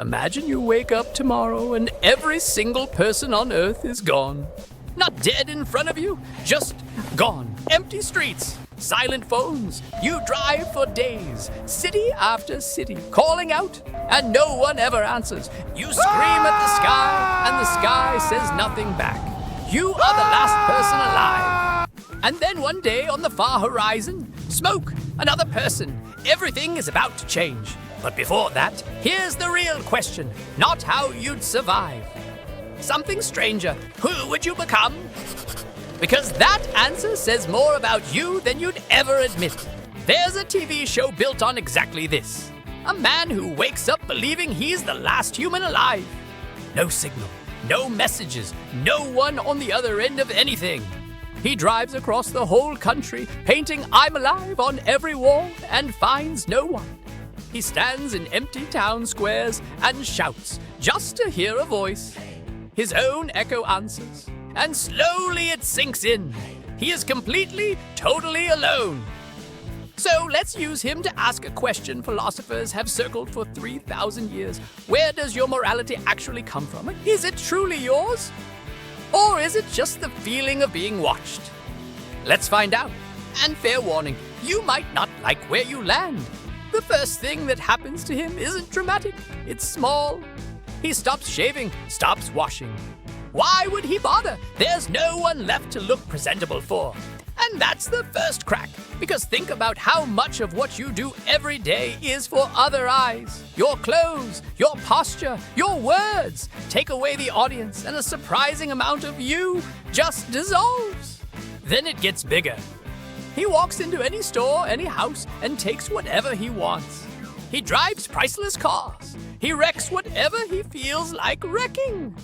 Imagine you wake up tomorrow and every single person on Earth is gone. Not dead in front of you, just gone. Empty streets, silent phones. You drive for days, city after city, calling out, and no one ever answers. You scream at the sky, and the sky says nothing back. You are the last person alive. And then one day on the far horizon, smoke, another person. Everything is about to change. But before that, here's the real question, not how you'd survive. Something stranger, who would you become? Because that answer says more about you than you'd ever admit. There's a TV show built on exactly this. A man who wakes up believing he's the last human alive. No signal, no messages, no one on the other end of anything. He drives across the whole country, painting "I'm alive" on every wall, and finds no one. He stands in empty town squares and shouts just to hear a voice. His own echo answers, and slowly it sinks in. He is completely, totally alone. So let's use him to ask a question philosophers have circled for 3,000 years. Where does your morality actually come from? Is it truly yours? Or is it just the feeling of being watched? Let's find out. And fair warning, you might not like where you land. The first thing that happens to him isn't dramatic, it's small. He stops shaving, stops washing. Why would he bother? There's no one left to look presentable for. And that's the first crack, because think about how much of what you do every day is for other eyes. Your clothes, your posture, your words. Take away the audience and a surprising amount of you just dissolves. Then it gets bigger. He walks into any store, any house, and takes whatever he wants. He drives priceless cars. He wrecks whatever he feels like wrecking.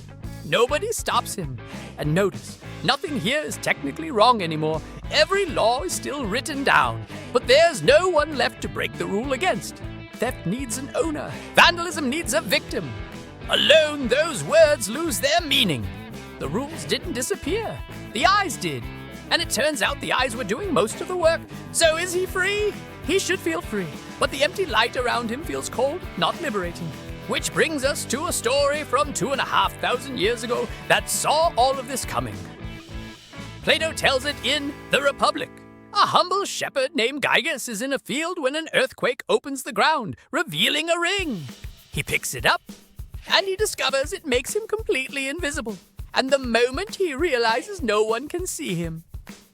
Nobody stops him. And notice, nothing here is technically wrong anymore. Every law is still written down. But there's no one left to break the rule against. Theft needs an owner. Vandalism needs a victim. Alone, those words lose their meaning. The rules didn't disappear. The eyes did. And it turns out the eyes were doing most of the work. So is he free? He should feel free. But the empty light around him feels cold, not liberating. Which brings us to a story from 2,500 years ago that saw all of this coming. Plato tells it in The Republic. A humble shepherd named Gyges is in a field when an earthquake opens the ground, revealing a ring. He picks it up, and he discovers it makes him completely invisible. And the moment he realizes no one can see him,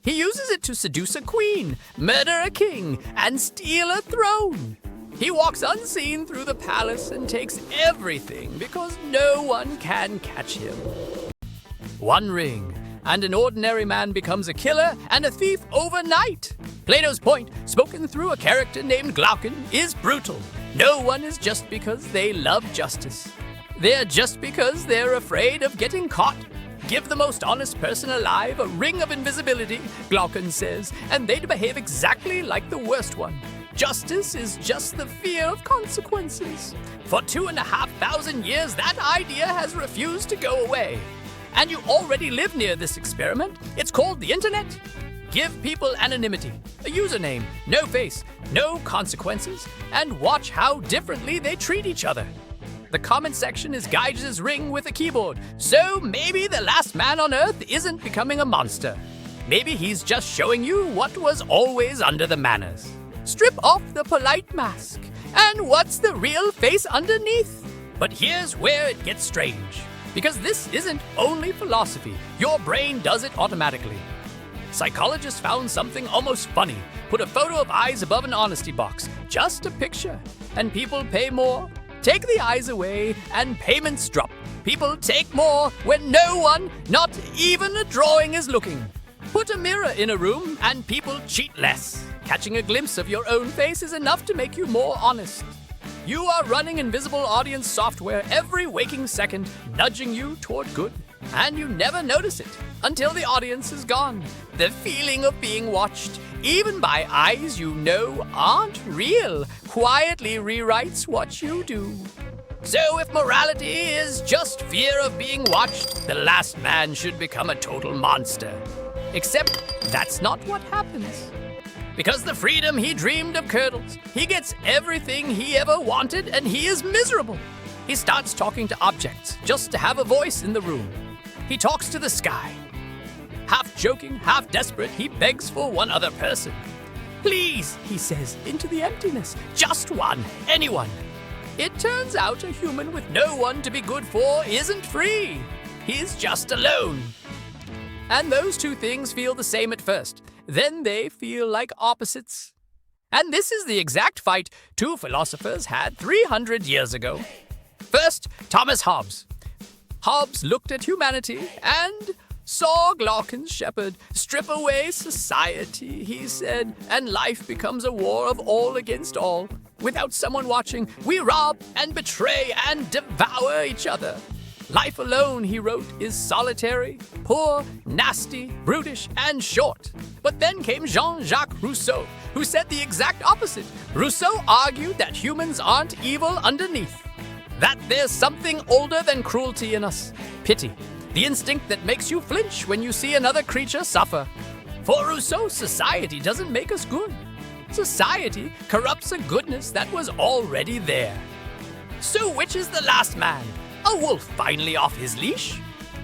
he uses it to seduce a queen, murder a king, and steal a throne. He walks unseen through the palace and takes everything because no one can catch him. One ring, and an ordinary man becomes a killer and a thief overnight. Plato's point, spoken through a character named Glaucon, is brutal. No one is just because they love justice. They're just because they're afraid of getting caught. Give the most honest person alive a ring of invisibility, Glaucon says, and they'd behave exactly like the worst one. Justice is just the fear of consequences. For 2,500 years, that idea has refused to go away. And you already live near this experiment. It's called the internet. Give people anonymity, a username, no face, no consequences, and watch how differently they treat each other. The comment section is Gyges' ring with a keyboard, so maybe the last man on Earth isn't becoming a monster. Maybe he's just showing you what was always under the manners. Strip off the polite mask, and what's the real face underneath? But here's where it gets strange, because this isn't only philosophy. Your brain does it automatically. Psychologists found something almost funny. Put a photo of eyes above an honesty box, just a picture, and people pay more. Take the eyes away, and payments drop. People take more when no one, not even a drawing, is looking. Put a mirror in a room, and people cheat less. Catching a glimpse of your own face is enough to make you more honest. You are running invisible audience software every waking second, nudging you toward good. And you never notice it until the audience is gone. The feeling of being watched, even by eyes you know aren't real, quietly rewrites what you do. So if morality is just fear of being watched, the last man should become a total monster. Except that's not what happens. Because the freedom he dreamed of curdles. He gets everything he ever wanted, and he is miserable. He starts talking to objects just to have a voice in the room. He talks to the sky. Half joking, half desperate, he begs for one other person. Please, he says, into the emptiness. Just one, anyone. It turns out a human with no one to be good for isn't free. He's just alone. And those two things feel the same at first. Then they feel like opposites. And this is the exact fight two philosophers had 300 years ago. First, Thomas Hobbes. Hobbes looked at humanity and saw Glaucon's shepherd strip away society, he said, and life becomes a war of all against all. Without someone watching, we rob and betray and devour each other. Life alone, he wrote, is solitary, poor, nasty, brutish, and short. But then came Jean-Jacques Rousseau, who said the exact opposite. Rousseau argued that humans aren't evil underneath, that there's something older than cruelty in us, pity, the instinct that makes you flinch when you see another creature suffer. For Rousseau, society doesn't make us good. Society corrupts a goodness that was already there. So which is the last man? A wolf finally off his leash?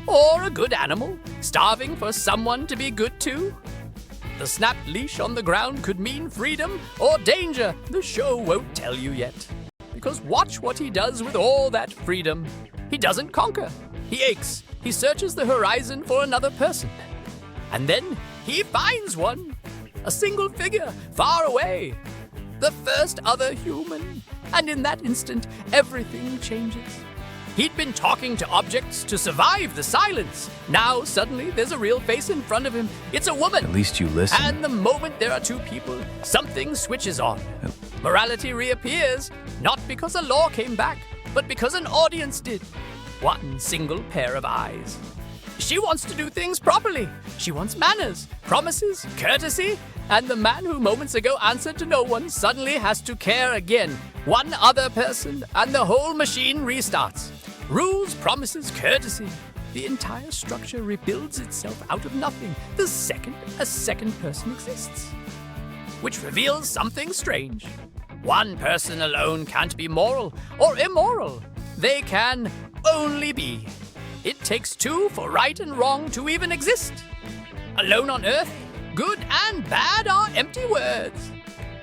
Or a good animal, starving for someone to be good to? The snapped leash on the ground could mean freedom or danger. The show won't tell you yet. Because watch what he does with all that freedom. He doesn't conquer. He aches. He searches the horizon for another person. And then he finds one. A single figure, far away. The first other human. And in that instant, everything changes. He'd been talking to objects to survive the silence. Now, suddenly, there's a real face in front of him. It's a woman. At least you listen. And the moment there are two people, something switches on. Morality reappears, not because a law came back, but because an audience did. One single pair of eyes. She wants to do things properly. She wants manners, promises, courtesy. And the man who moments ago answered to no one suddenly has to care again. One other person, and the whole machine restarts. Rules, promises, courtesy. The entire structure rebuilds itself out of nothing the second a second person exists. Which reveals something strange. One person alone can't be moral or immoral. They can only be. It takes two for right and wrong to even exist. Alone on earth, good and bad are empty words.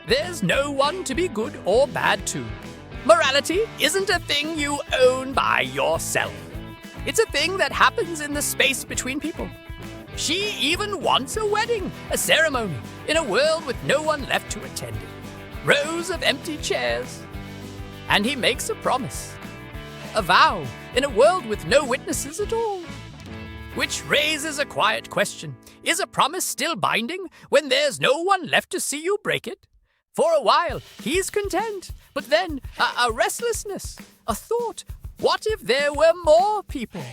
There's no one to be good or bad to. Morality isn't a thing you own by yourself. It's a thing that happens in the space between people. She even wants a wedding, a ceremony, in a world with no one left to attend it. Rows of empty chairs. And he makes a promise. A vow in a world with no witnesses at all. Which raises a quiet question. Is a promise still binding when there's no one left to see you break it? For a while, he's content. But then, a restlessness, a thought. What if there were more people?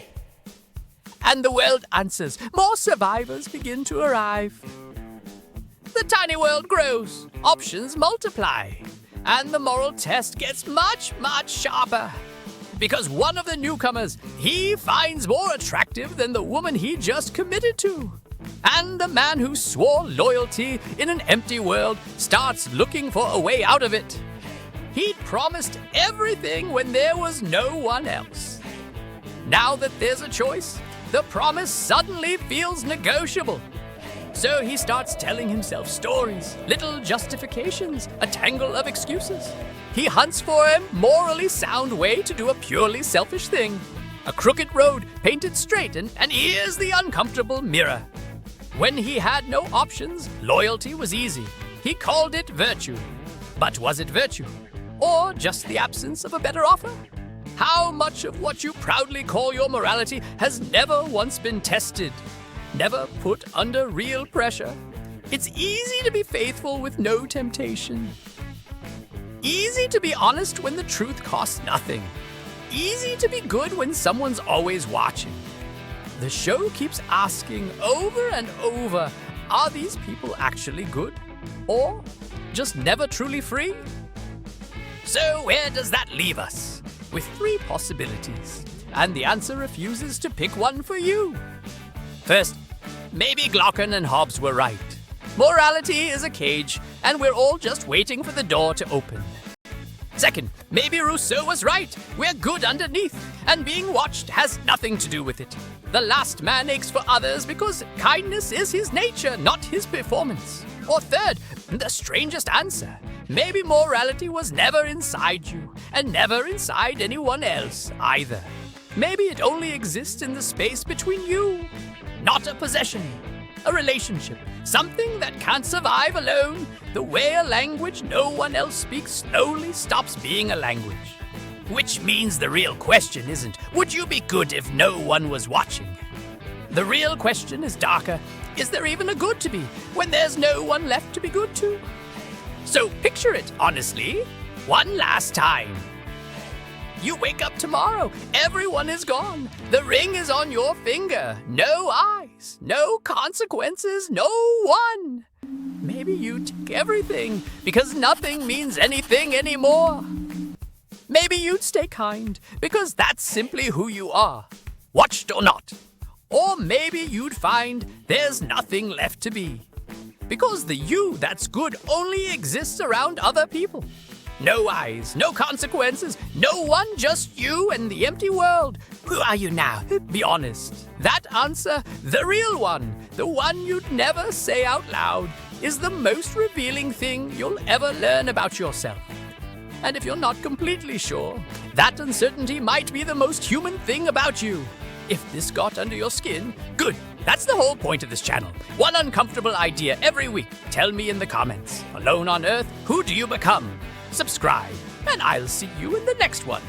And the world answers. More survivors begin to arrive. The tiny world grows. Options multiply. And the moral test gets much, much sharper. Because one of the newcomers he finds more attractive than the woman he just committed to. And the man who swore loyalty in an empty world starts looking for a way out of it. He'd promised everything when there was no one else. Now that there's a choice, the promise suddenly feels negotiable. So he starts telling himself stories, little justifications, a tangle of excuses. He hunts for a morally sound way to do a purely selfish thing. A crooked road painted straight, and here's the uncomfortable mirror. When he had no options, loyalty was easy. He called it virtue. But was it virtue? Or just the absence of a better offer? How much of what you proudly call your morality has never once been tested? Never put under real pressure? It's easy to be faithful with no temptation. Easy to be honest when the truth costs nothing. Easy to be good when someone's always watching. The show keeps asking over and over, are these people actually good? Or just never truly free? So where does that leave us? With three possibilities, and the answer refuses to pick one for you. First, maybe Glaucon and Hobbes were right. Morality is a cage, and we're all just waiting for the door to open. Second, maybe Rousseau was right. We're good underneath, and being watched has nothing to do with it. The last man aches for others because kindness is his nature, not his performance. Or third, the strangest answer. Maybe morality was never inside you, and never inside anyone else either. Maybe it only exists in the space between you. Not a possession, a relationship, something that can't survive alone. The way a language no one else speaks slowly stops being a language. Which means the real question isn't, would you be good if no one was watching? The real question is darker. Is there even a good to be when there's no one left to be good to? So picture it, honestly, one last time. You wake up tomorrow, everyone is gone. The ring is on your finger. No eyes, no consequences, no one. Maybe you take everything because nothing means anything anymore. Maybe you'd stay kind because that's simply who you are, watched or not. Or maybe you'd find there's nothing left to be because the you that's good only exists around other people. No eyes, no consequences, no one, just you and the empty world. Who are you now? Be honest. That answer, the real one, the one you'd never say out loud, is the most revealing thing you'll ever learn about yourself. And if you're not completely sure, that uncertainty might be the most human thing about you. If this got under your skin, good. That's the whole point of this channel. One uncomfortable idea every week. Tell me in the comments. Alone on Earth, who do you become? Subscribe, and I'll see you in the next one.